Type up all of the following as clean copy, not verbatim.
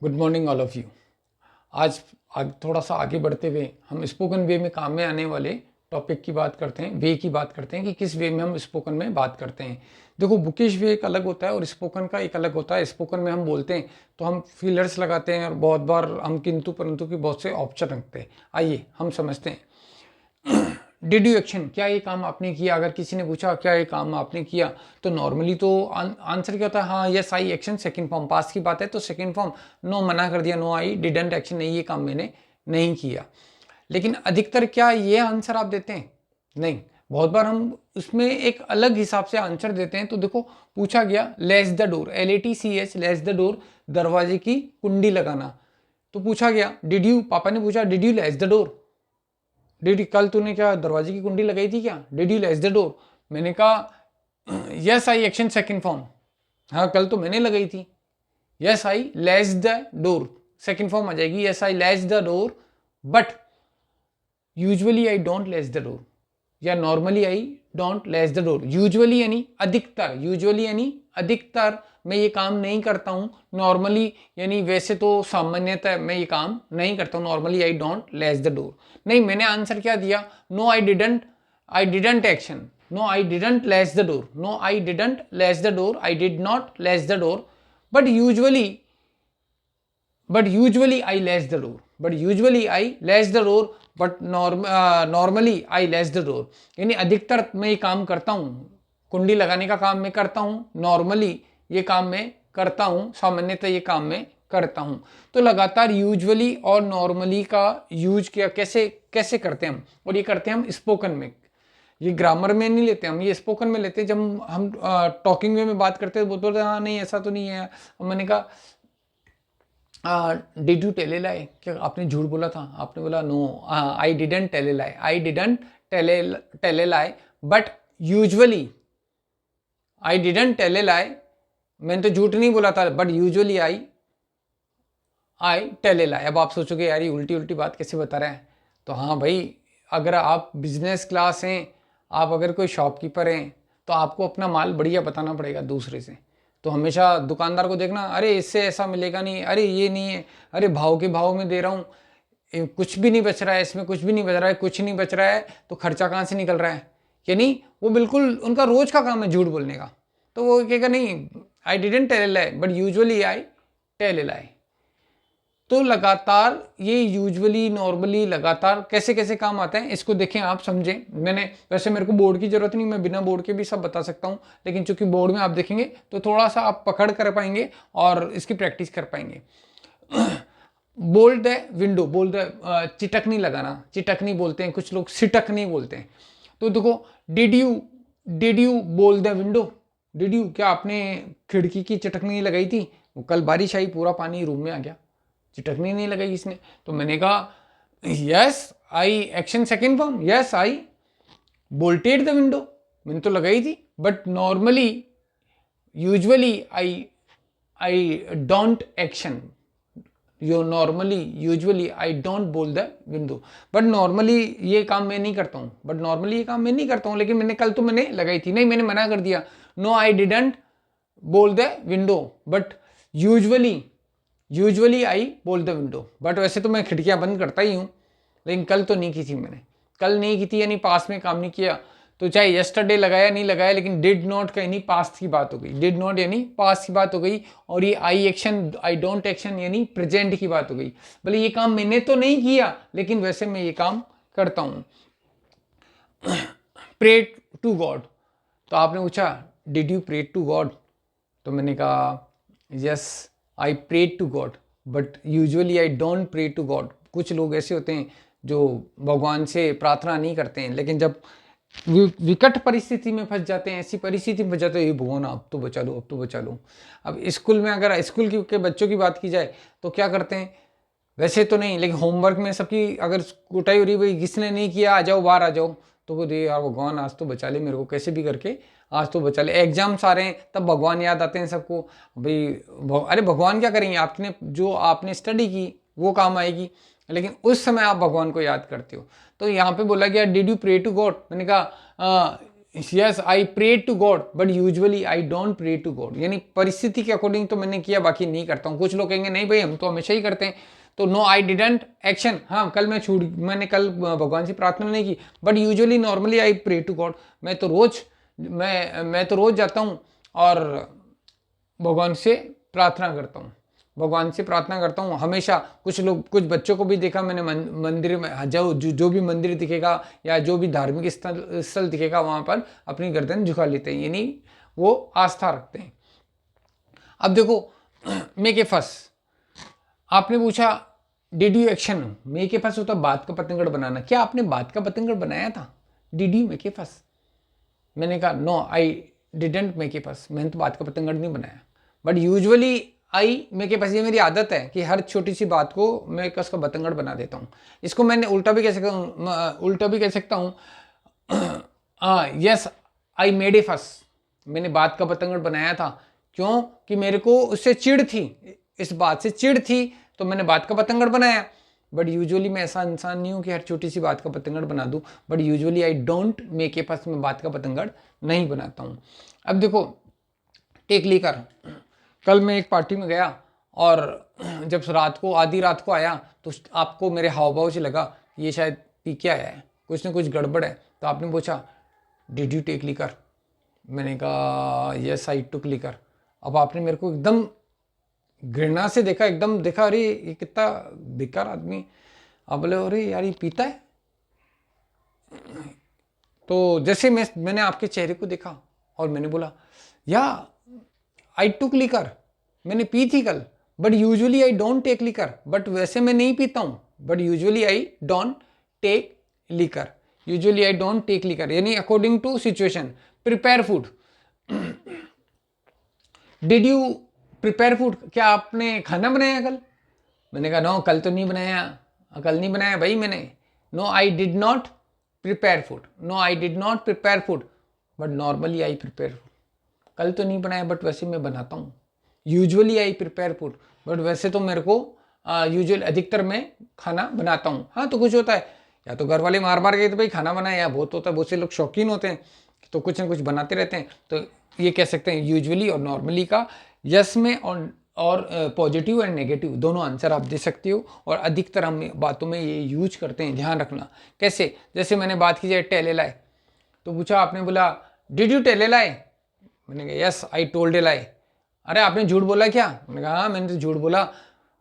Good morning all of you. आज थोड़ा सा आगे बढ़ते हुए हम स्पोकन वे में काम में आने वाले टॉपिक की बात करते हैं, वे की बात करते हैं कि किस वे में हम स्पोकन में बात करते हैं। देखो, बुकिश वे एक अलग होता है और स्पोकन का एक अलग होता है। स्पोकन में हम बोलते हैं तो हम फीलर्स लगाते हैं और बहुत बार हम किंतु परंतु की बहुत से ऑप्शन रखते हैं। आइए हम समझते हैं। डिड यू एक्शन, क्या ये काम आपने किया? अगर किसी ने पूछा क्या ये काम आपने किया, तो नॉर्मली तो आंसर क्या होता है? हाँ, yes I action, second form. पास की बात है तो सेकंड फॉर्म। नो मना कर दिया, नो आई डिडंट एक्शन, नहीं ये काम मैंने नहीं किया। लेकिन अधिकतर क्या ये आंसर आप देते हैं? नहीं, बहुत बार हम उसमें एक अलग हिसाब से आंसर देते हैं। तो देखो, पूछा गया less the door, LATCH, less the door, दरवाजे की कुंडी लगाना। तो पूछा गया डिड यू, पापा ने पूछा did you lace the door, did कल तूने क्या दरवाजे की कुंडी लगाई थी क्या? Did you lace the door? मैंने कहा yes I action, second form. हाँ, कल तो मैंने लगाई थी। Yes I lace the door, second form आ जाएगी yes I lace the door, but usually I don't lace the door, या normally I don't lace the door. Usually यानी अधिकतर, यूजुअली यानी अधिकतर मैं ये काम नहीं करता हूँ। नॉर्मली यानी वैसे तो सामान्यतः मैं ये काम नहीं करता हूँ। Normally I don't lace the door. नहीं, मैंने आंसर क्या दिया? No I didn't action, no I didn't lace the door, no I didn't lace the door, I did not lace the door, but usually I lace the door, but usually I lace the door, but normally I lace the door. यानी अधिकतर मैं ये काम करता हूँ, कुंडी लगाने का काम मैं करता हूँ। नॉर्मली ये काम मैं करता हूँ, सामान्यतः ये काम मैं करता हूँ। तो लगातार यूजुअली और नॉर्मली का यूज किया कैसे कैसे करते हैं हम, और ये करते हैं हम स्पोकन में। ये ग्रामर में नहीं लेते हम, ये स्पोकन में लेते हैं। जब हम टॉकिंग वे में बात करते हैं, बोलते हाँ नहीं ऐसा तो नहीं है। मैंने कहा did you tell a lie, क्या आपने झूठ बोला था? आपने बोला no, I didn't tell a lie, I didn't tell a lie, but usually I didn't tell a lie, मैंने तो झूठ नहीं बोला था, but usually I tell a lie. अब आप सोचोगे यार ये उल्टी उल्टी बात कैसे बता रहे हैं? तो हाँ भाई, अगर आप बिजनेस क्लास हैं, आप अगर कोई शॉपकीपर हैं, तो आपको अपना माल बढ़िया बताना पड़ेगा दूसरे से। तो हमेशा दुकानदार को देखना, अरे इससे ऐसा मिलेगा नहीं, अरे ये नहीं है, अरे भाव के भाव में दे रहा हूँ, कुछ भी नहीं बच रहा है, इसमें कुछ भी नहीं बच रहा है, कुछ नहीं बच रहा है, तो खर्चा कहाँ से निकल रहा है? यानी वो बिल्कुल उनका रोज का काम है झूठ बोलने का। तो वो कहेगा नहीं, I didn't tell a lie, but usually I tell a lie. तो लगातार ये यूजुअली नॉर्मली लगातार कैसे कैसे काम आता है, इसको देखें, आप समझें। मैंने वैसे मेरे को बोर्ड की जरूरत नहीं, मैं बिना बोर्ड के भी सब बता सकता हूँ, लेकिन चूंकि बोर्ड में आप देखेंगे तो थोड़ा सा आप पकड़ कर पाएंगे और इसकी प्रैक्टिस कर पाएंगे। बोल द विंडो, बोल द चिटकनी लगाना, चिटकनी बोलते हैं कुछ लोग, सिटकनी बोलते हैं। तो देखो, डिड यू बोल द विंडो, डिड यू, क्या आपने खिड़की की चिटकनी लगाई थी? कल बारिश आई, पूरा पानी रूम में आ गया, चिटकनी नहीं लगाई इसने। तो मैंने कहा yes I action, second form, yes I bolted the window, मैंने तो लगाई थी, but normally usually I don't action, normally usually I don't बोल द विंडो, बट नॉर्मली ये काम मैं नहीं करता हूँ, बट नॉर्मली ये काम मैं नहीं करता हूँ, लेकिन मैंने कल तो मैंने लगाई थी। नहीं, मैंने मना कर दिया, नो आई डिडंट बोल द विंडो, बट यूजुअली आई बोल द विंडो, बट वैसे तो मैं खिड़कियां बंद करता ही हूँ, लेकिन कल तो नहीं की थी मैंने। कल नहीं की थी यानी पास में काम नहीं किया। तो चाहे यस्टरडे लगाया नहीं लगाया, लेकिन डिड नॉट का यानी पास्ट की बात हो गई, डिड नॉट यानी पास्ट की बात हो गई, और ये आई एक्शन, आई डोंट एक्शन यानी प्रेजेंट की बात हो गई। भले ये काम मैंने तो नहीं किया, लेकिन वैसे मैं ये काम करता हूँ। प्रे टू गॉड, तो आपने पूछा did you pray to God, तो मैंने कहा yes I pray to God, but usually I don't pray to God. कुछ लोग ऐसे होते हैं जो भगवान से प्रार्थना नहीं करते हैं, लेकिन जब विकट परिस्थिति में फंस जाते हैं, ऐसी परिस्थिति में फंस जाते हैं, ये भगवान अब तो बचा लो, अब तो बचा लो। अब स्कूल में, अगर स्कूल के बच्चों की बात की जाए तो क्या करते हैं? वैसे तो नहीं, लेकिन होमवर्क में सबकी अगर कुटाई हो रही, भाई किसने नहीं किया, आ जाओ बाहर आ जाओ, तो वो दे यार भगवान आज तो बचा ले मेरे को, कैसे भी करके आज तो बचा ले। एग्जाम्स आ रहे हैं तब भगवान याद आते हैं सबको, भाई अरे भगवान क्या करेंगे, आपने जो आपने स्टडी की वो काम आएगी, लेकिन उस समय आप भगवान को याद करते हो। तो यहाँ पे बोला गया did you pray to God, मैंने कहा yes I pray to God but usually I don't pray to God, यानी परिस्थिति के अकॉर्डिंग तो मैंने किया, बाकी नहीं करता हूँ। कुछ लोग कहेंगे नहीं भाई हम तो हमेशा ही करते हैं, तो नो आई डिडंट एक्शन। हाँ कल मैंने कल भगवान से प्रार्थना नहीं की, but usually normally I pray to God. मैं तो रोज जाता हूँ और भगवान से प्रार्थना करता हूँ, भगवान से प्रार्थना करता हूँ हमेशा। कुछ बच्चों को भी देखा मैंने मंदिर में, जो भी मंदिर दिखेगा या जो भी धार्मिक स्थल दिखेगा वहाँ पर अपनी गर्दन झुका लेते हैं, यानी वो आस्था रखते हैं। अब देखो मेक ए फस, आपने पूछा did you action, make a फस होता बात का पतंगड़ बनाना। क्या आपने बात का पतंगड़ बनाया था? Did you make a fuss? मैंने कहा no I didn't make a fuss, मैंने तो बात का पतंगड़ नहीं बनाया, but usually I make a fuss. ये मेरी आदत है कि हर छोटी सी बात को मैं उसका बतंगड़ बना देता हूँ। इसको मैंने उल्टा भी कह सकता हूँ, yes I made a fuss, मैंने बात का पतंगड़ बनाया था। क्यों? कि मेरे को उससे चिढ़ थी, इस बात से चिढ़ थी, तो मैंने बात का पतंगड़ बनाया। बट यूजुअली मैं ऐसा इंसान नहीं हूँ कि हर छोटी सी बात का पतंगड़ बना दूँ, but usually I don't make a फस, मैं बात का पतंगड़ नहीं बनाता हूँ। अब देखो टेक लेकर, कल मैं एक पार्टी में गया और जब आधी रात को आया तो आपको मेरे हाव भाव से लगा ये शायद पी के आया है, कुछ ना कुछ गड़बड़ है। तो आपने पूछा डिड यू टेक लिकर, मैंने कहा यस आई टुक लिकर। अब आपने मेरे को एकदम घृणा से देखा, एकदम देखा अरे ये कितना बेकार आदमी। आप बोले अरे यार ये पीता है। तो जैसे मैंने आपके चेहरे को देखा और मैंने बोला या आई टुक लिकर, मैंने पी थी कल, but usually I don't take liquor, but वैसे मैं नहीं पीता हूँ, but usually I don't take liquor, usually I don't take liquor, यानी according to situation. Prepare food, did you prepare food, क्या आपने खाना बनाया कल? मैंने कहा नो कल तो नहीं बनाया, कल नहीं बनाया भाई मैंने। No I did not prepare food, no I did not prepare food, but normally I prepare food. कल तो नहीं बनाया बट वैसे मैं बनाता हूँ। Usually I prepare food, but वैसे तो मेरे को यूजुअल अधिकतर मैं खाना बनाता हूँ। हाँ तो कुछ होता है या तो घर वाले मार मार के तो भाई खाना बनाए, या बहुत होता है बहुत से लोग शौकीन होते हैं तो कुछ ना कुछ बनाते रहते हैं। तो ये कह सकते हैं यूजुअली और नॉर्मली का यस में और पॉजिटिव एंड नेगेटिव दोनों आंसर आप दे सकते हो। और अधिकतर हम बातों में ये यूज करते हैं, ध्यान रखना। कैसे? जैसे मैंने बात की जाए टेल ए लाई, तो पूछा आपने बोला did you tell a lie, मैंने कहा यस आई टोल्ड ए लाई। अरे आपने झूठ बोला क्या? मैंने कहा हाँ मैंने तो झूठ बोला।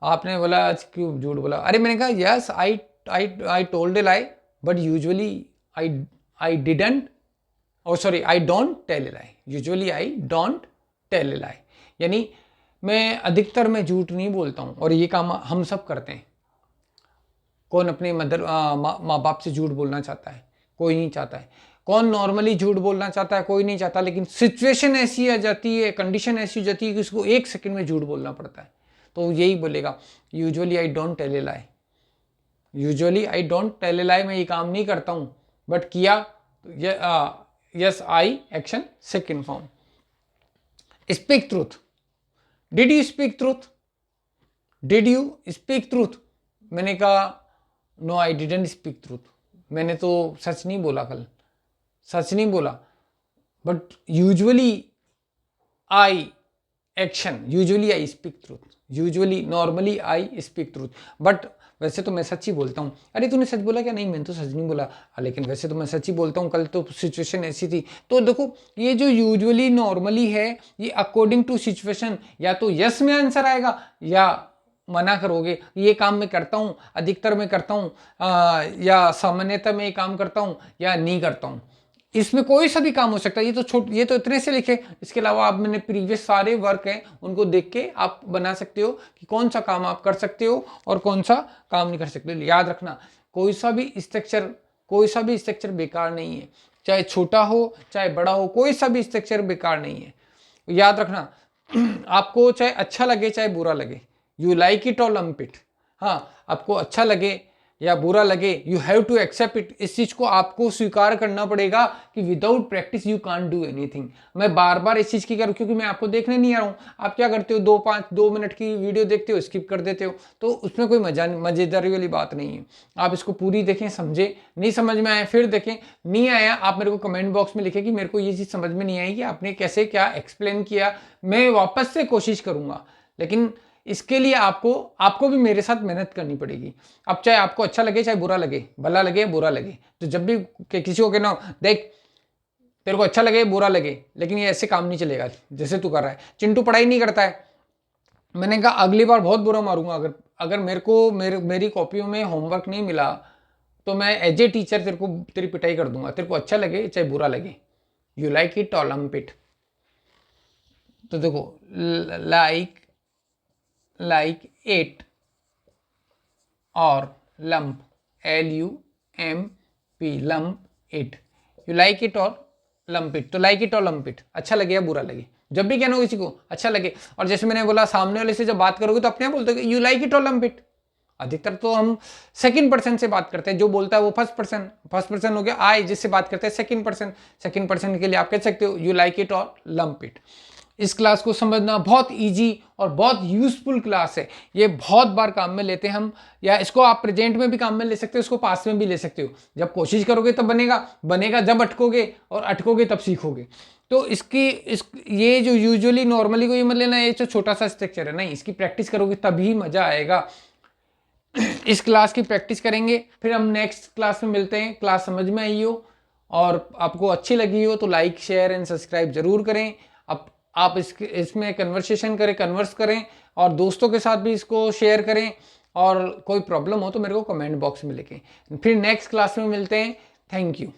आपने बोला क्यों झूठ बोला? अरे मैंने कहा yes I told a lie but usually I didn't, oh sorry I don't tell a lie, usually I don't tell a lie, यानी मैं अधिकतर मैं झूठ नहीं बोलता हूँ। और ये काम हम सब करते हैं। कौन अपने माँ बाप से झूठ बोलना चाहता है? कोई नहीं चाहता है। कौन नॉर्मली झूठ बोलना चाहता है? कोई नहीं चाहता। लेकिन सिचुएशन ऐसी आ जाती है, कंडीशन ऐसी हो जाती है कि उसको एक सेकंड में झूठ बोलना पड़ता है, तो यही बोलेगा usually I don't tell a lie, usually I don't tell a lie. मैं ये काम नहीं करता हूँ बट किया yes I action second form. Speak truth, did you speak truth, did you speak truth, मैंने कहा no I didn't speak truth, मैंने तो सच नहीं बोला कल, सच नहीं बोला। But usually I action, usually I speak truth, usually normally I speak truth, but वैसे तो मैं सच ही बोलता हूँ। अरे तूने सच बोला क्या? नहीं मैंने तो सच नहीं बोला, लेकिन वैसे तो मैं सच ही बोलता हूँ, कल तो सिचुएशन ऐसी थी। तो देखो ये जो यूजुअली नॉर्मली है ये अकॉर्डिंग टू सिचुएशन या तो यस में आंसर आएगा या मना करोगे। ये काम मैं करता हूँ, अधिकतर मैं करता हूँ, या सामान्यतः मैं ये काम करता हूँ या नहीं करता हूँ। इसमें कोई सा भी काम हो सकता है। ये तो इतने से लिखे, इसके अलावा आप मैंने प्रीवियस सारे वर्क हैं उनको देख के आप बना सकते हो कि कौन सा काम आप कर सकते हो और कौन सा काम नहीं कर सकते। याद रखना कोई सा भी स्ट्रक्चर बेकार नहीं है, चाहे छोटा हो चाहे बड़ा हो, कोई सा भी स्ट्रक्चर बेकार नहीं है। याद रखना आपको चाहे अच्छा लगे चाहे बुरा लगे, you like it or lump it. हाँ आपको अच्छा लगे या बुरा लगे, you have to accept it. इस चीज को आपको स्वीकार करना पड़ेगा कि without practice you can't do anything. मैं बार बार इस चीज की करूँ क्योंकि मैं आपको देखने नहीं आ रहा हूँ। आप क्या करते हो, 2 मिनट की वीडियो देखते हो, स्किप कर देते हो, तो उसमें कोई मजेदारी वाली बात नहीं है। आप इसको पूरी देखें, समझे, नहीं समझ में आया फिर देखें, नहीं आया आप मेरे को कमेंट बॉक्स में लिखें कि मेरे को ये चीज समझ में नहीं आई कि आपने कैसे क्या एक्सप्लेन किया, मैं वापस से कोशिश करूंगा। लेकिन इसके लिए आपको भी मेरे साथ मेहनत करनी पड़ेगी। अब चाहे आपको अच्छा लगे चाहे बुरा लगे, भला लगे बुरा लगे, तो जब भी किसी को कहना देख तेरे को अच्छा लगे बुरा लगे, लेकिन ये ऐसे काम नहीं चलेगा जैसे तू कर रहा है। चिंटू पढ़ाई नहीं करता है, मैंने कहा अगली बार बहुत बुरा मारूंगा। अगर मेरे को मेरी कॉपियों में होमवर्क नहीं मिला तो मैं एज ए टीचर तेरी पिटाई कर दूंगा। तेरे को अच्छा लगे चाहे बुरा लगे, यू लाइक इट और लंप इट। तो देखो, लाइक इट और lump, LUMP, lump it, you like it और लंप इट। तो लाइक इट और लंप इट, अच्छा लगे या बुरा लगे, जब भी कहना हो किसी को अच्छा लगे। और जैसे मैंने बोला, सामने वाले से जब बात करोगे तो अपने आप बोलते हो यू लाइक इट और लंप इट। अधिकतर तो हम सेकंड पर्सन से बात करते हैं, जो बोलता है वो फर्स्ट पर्सन हो गया। आई जिससे बात करते हैं सेकंड पर्सन के लिए आप कह सकते हो यू लाइक इट और लंप इट। इस क्लास को समझना बहुत इजी और बहुत यूजफुल क्लास है। ये बहुत बार काम में लेते हैं हम, या इसको आप प्रेजेंट में भी काम में ले सकते हो, इसको पास्ट में भी ले सकते हो। जब कोशिश करोगे तब बनेगा जब अटकोगे, और अटकोगे तब सीखोगे। तो ये जो यूजुअली नॉर्मली को ये मत लेना ये जो छोटा सा स्ट्रक्चर है, नहीं, इसकी प्रैक्टिस करोगे तभी मजा आएगा। इस क्लास की प्रैक्टिस करेंगे, फिर हम नेक्स्ट क्लास में मिलते हैं। क्लास समझ में आई हो और आपको अच्छी लगी हो तो लाइक शेयर एंड सब्सक्राइब जरूर करें। आप इसमें कन्वर्स करें और दोस्तों के साथ भी इसको शेयर करें। और कोई प्रॉब्लम हो तो मेरे को कमेंट बॉक्स में लिखें। फिर नेक्स्ट क्लास में मिलते हैं। Thank you.